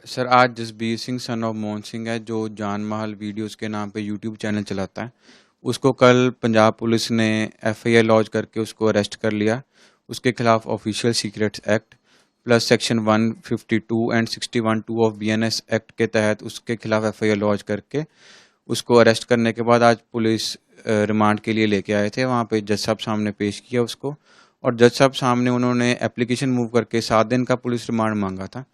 Sir आज Jasbir Singh son of Mohan Singh है जो जान महल वीडियोस के नाम पे यूट्यूब चैनल चलाता है। उसको कल पंजाब पुलिस ने एफआईआर लॉन्च करके उसको अरेस्ट कर लिया। उसके खिलाफ official secrets act plus section 152 and 61(2) of BNS act के तहत उसके खिलाफ एफआईआर लॉन्च करके उसको अरेस्ट करने के बाद आज पुलिस रिमांड के लिए लेके आए थे। वहाँ पे जज साहब सामने पेश किया उसको, और जज साहब सामने उन्होंने एप्लीकेशन मूव करके 7 दिन का पुलिस रिमांड मांगा था।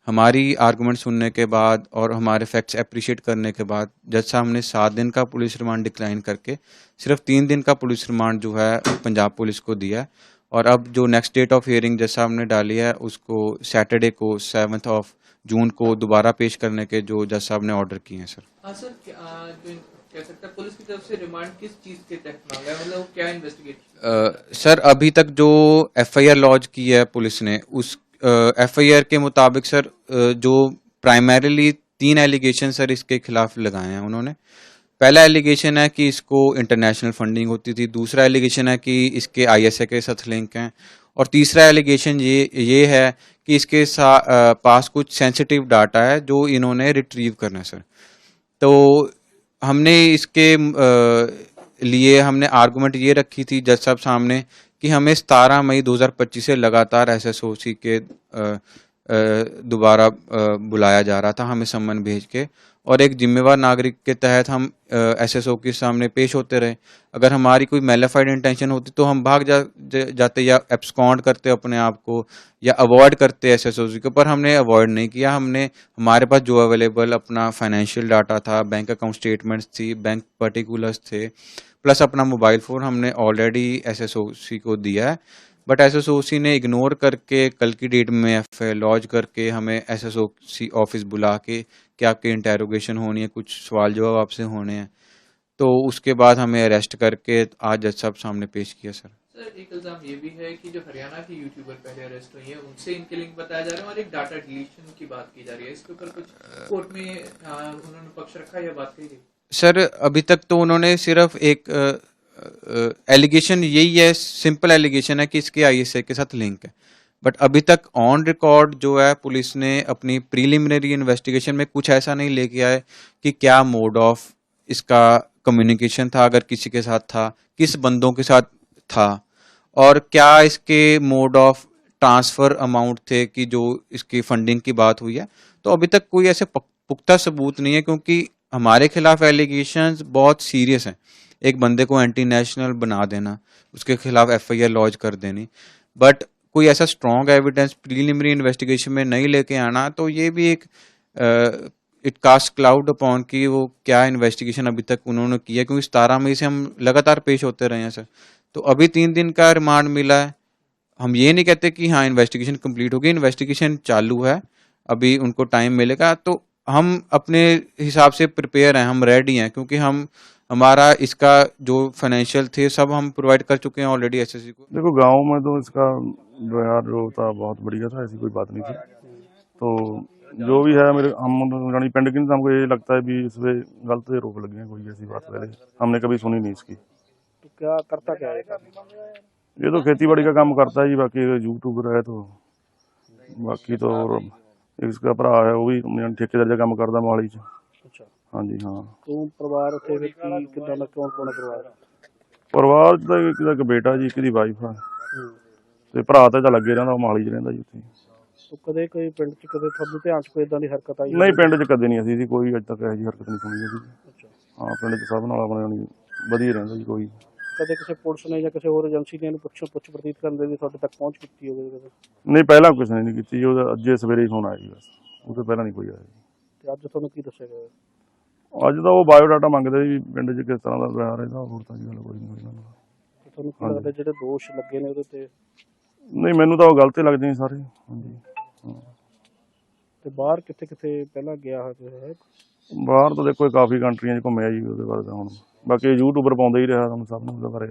हमारी आर्गुमेंट सुनने के बाद और हमारे फैक्ट्स अप्रिशिएट करने के बाद जज साहब ने 7 दिन का पुलिस रिमांड डिक्लाइन करके सिर्फ 3 दिन का पुलिस रिमांड जो है पंजाब पुलिस को दिया है। और अब जो नेक्स्ट डेट ऑफ हियरिंग जज साहब ने डाली है उसको सैटरडे को 7 जून को दोबारा पेश करने के जो जज साहब ने ऑर्डर किए हैं। सर हाँ सर, जो कह सकते हैं पुलिस की तरफ से रिमांड किस चीज के तहत मांगा है, मतलब क्या इन्वेस्टिगेट? सर अभी तक जो एफआईआर लॉन्च की है पुलिस ने उस एफआईआर के मुताबिक सर जो प्राइमरीली 3 एलिगेशन सर इसके खिलाफ लगाए हैं उन्होंने। पहला एलिगेशन है कि इसको इंटरनेशनल फंडिंग होती थी, दूसरा एलिगेशन है कि इसके आईएसए के साथ लिंक हैं, और तीसरा एलिगेशन ये है कि इसके पास कुछ सेंसिटिव डाटा है जो इन्होंने रिट्रीव करना है। सर तो हमने इसके लिए हमने आर्गुमेंट ये रखी थी जज साहब सामने कि हमें 17 मई 2025 से लगातार एसएसओसी के दोबारा बुलाया जा रहा था, हमें सम्मन भेज के, और एक जिम्मेवार नागरिक के तहत हम एसएसओ के सामने पेश होते रहे। अगर हमारी कोई मेलिफाइड इंटेंशन होती तो हम भाग जाते या एब्सकॉन्ड करते अपने आप को या अवॉइड करते एसएसओसी को, पर हमने अवॉइड नहीं किया। हमने हमारे पास जो अवेलेबल अपना फाइनेंशियल डाटा था, बैंक अकाउंट स्टेटमेंट्स थी, बैंक पर्टिकुलर्स थे, प्लस अपना मोबाइल फ़ोन हमने ऑलरेडी एसएसओसी को दिया है। बट एसएसओसी ने इग्नोर करके कल की डेट में एफआईआर लॉन्च करके हमें एसएसओसी ऑफिस बुला के कि आपकी इंटेरोगेशन होनी है, कुछ सवाल जवाब आपसे होने हैं, तो उसके बाद हमें अरेस्ट करके आज जज साहब सामने पेश किया। सर एक इल्जाम ये भी है कि जो हरियाणा के यूट्यूबर पहले अरेस्ट हुए हैं उनसे इनके लिंक बताया जा रहा है और एक डाटा डिलीशन की बात की जा रही है। इसके ऊपर कुछ कोर्ट में उन्होंने पक्ष रखा या बात कही? सर अभी तक तो उन्होंने सिर्फ एक एलिगेशन यही है, सिंपल एलिगेशन है कि इसके आईएसए के साथ लिंक है। बट अभी तक ऑन रिकॉर्ड जो है पुलिस ने अपनी प्रीलिमिनरी इन्वेस्टिगेशन में कुछ ऐसा नहीं लेके आए कि क्या मोड ऑफ इसका कम्युनिकेशन था, अगर किसी के साथ था, किस बंदों के साथ था, और क्या इसके मोड ऑफ ट्रांसफर अमाउंट थे कि जो इसकी फंडिंग की बात हुई है। तो अभी तक कोई ऐसे पुख्ता सबूत नहीं है, क्योंकि हमारे खिलाफ एलिगेशंस बहुत सीरियस हैं। एक बंदे को एंटी नेशनल बना देना, उसके खिलाफ एफआईआर लॉन्च कर देनी, बट कोई ऐसा स्ट्रॉन्ग एविडेंस प्रीलिमिनरी इन्वेस्टिगेशन में नहीं लेके आना, तो ये भी एक इट कास्ट क्लाउड अपॉन कि वो क्या इन्वेस्टिगेशन अभी तक उन्होंने किया, क्योंकि 17 मई से हम लगातार पेश होते रहे हैं। सर तो अभी 3 दिन का रिमांड मिला है। हम ये नहीं कहते कि हाँ इन्वेस्टिगेशन कंप्लीट होगी, इन्वेस्टिगेशन चालू है, अभी उनको टाइम मिलेगा। तो हम अपने हिसाब से प्रिपेयर हैं, हम रेडी हैं, क्योंकि हम हमारा इसका जो फाइनेंशियल थे सब हम प्रोवाइड कर चुके हैं ऑलरेडी एसएससी को। देखो गांव में तो इसका व्यवहार जो था बहुत बढ़िया था, ऐसी कोई बात नहीं थी। तो जो भी है मेरे हम रानी पिंड की हमको ये लगता है भी इस पे गलत आरोप लगे हैं, कोई ऐसी बात पहले हमने कभी सुनी नहीं इसकी। तो क्या करता क्या है? ये तो खेती बाड़ी का काम करता है जी, बाकी यूट्यूबर है। तो बाकी तो इसका भरा है वो भी ठेकेदार का काम करता मोहाली च। अच्छा, हाँ जी हाँ। ਤੂੰ ਪਰਿਵਾਰ ਉੱਥੇ ਫਿਰ ਕੀ ਕਿੱਦਾਂ ਦਾ ਕੌਣ ਕੌਣ ਪਰਿਵਾਰ? ਪਰਿਵਾਰ 'ਚ ਤਾਂ ਇੱਕ ਬੇਟਾ ਜੀ, ਇੱਕ ਦੀ ਵਾਈਫ ਆ, ਤੇ ਭਰਾ ਤਾਂ ਲੱਗੇ ਰਹਿੰਦਾ, ਉਹ ਮੋਹਾਲੀ 'ਚ ਰਹਿੰਦਾ ਜੀ ਉੱਥੇ। ਤੋ ਕਦੇ ਕੋਈ ਪਿੰਡ 'ਚ ਕਦੇ ਤੁਹਾਨੂੰ ਧਿਆਨ 'ਚ ਕੋਈ ਇਦਾਂ ਦੀ ਹਰਕਤ ਆਈ? ਨਹੀਂ ਪਿੰਡ 'ਚ ਕਦੇ ਨਹੀਂ ਅਸੀਂ ਕੋਈ ਅੱਜ ਤੱਕ ਇਹੋ ਜਿਹੀ ਹਰਕਤ ਨਹੀਂ ਸੁਣੀ ਅਸੀਂ। ਅੱਛਾ, ਹਾਂ ਪਿੰਡ 'ਚ ਸਭ ਨਾਲ ਆਪਣੇ ਵਧੀਆ ਰਹਿੰਦਾ ਜੀ। ਕੋਈ ਕਦੇ ਕਿਸੇ ਪੁਲਿਸ ਨੇ ਜਾਂ ਕਿਸੇ ਹੋਰ ਏਜੰਸੀ ਨੇ ਇਹਨੂੰ ਪੁੱਛ ਪ੍ਰਤੀਤ ਕਰਨ ਦੇ ਲਈ ਤੁਹਾਡੇ ਤੱਕ ਪਹੁੰਚ ਕੀਤੀ ਹੋਵੇ ਕਦੇ? ਨਹੀਂ ਪਹਿਲਾਂ ਕਿਸੇ ਨੇ ਨਹੀਂ ਕੀਤੀ, ਉਹਦਾ ਅੱਜੇ ਸਵੇਰੇ ਹੀ ਫੋਨ ਆਇਆ ਜੀ, ਬਸ ਉਹ ਤੋਂ ਪਹਿਲਾਂ ਨਹੀਂ ਕੋਈ ਆਇਆ। ਤੇ ਅੱਜ ਤੁਹਾਨੂੰ ਕੀ ਦੱਸਿਆ ਗਿਆ? ਅੱਜ ਤਾਂ ਉਹ ਬਾਇਓਡਾਟਾ ਮੰਗਦੇ ਜੀ, ਪਿੰਡ 'ਚ ਕਿਸ ਤਰ੍ਹਾਂ ਦਾ ਵਿਵਹਾਰ ਇਹਦਾ, ਹੋਰ ਤਾਂ ਗੱਲ ਕੋਈ ਨਹੀਂ ਇਹਨਾਂ ਨਾਲ। ਤੇ ਤੁਹਾਨੂੰ ਕੀ ਲੱਗਦਾ ਜਿਹੜੇ ਦੋਸ਼ ਲੱਗੇ ਨੇ ਉਹਦੇ ਤੇ? ਨਹੀਂ ਮੈਨੂੰ ਤਾਂ ਉਹ ਗਲਤ ਹੀ ਲੱਗਦੇ ਨੇ ਸਾਰੇ। ਹਾਂਜੀ ਹਾਂ। ਤੇ ਬਾਹਰ ਕਿੱਥੇ ਕਿੱਥੇ ਪਹਿਲਾਂ ਗਿਆ ਹੈ? ਬਾਹਰ ਤਾਂ ਦੇਖੋ ਕਾਫੀ ਕੰਟਰੀਆਂ 'ਚ ਘੁੰਮਿਆ ਜੀ, ਉਹਦੇ ਬਾਰੇ ਤਾਂ ਹੁਣ ਬਾਕੀ ਯੂਟਿਊਬਰ ਪਾਉਂਦਾ ਹੀ ਰਿਹਾ, ਤੁਹਾਨੂੰ ਸਭ ਨੂੰ ਉਹਦੇ ਬਾਰੇ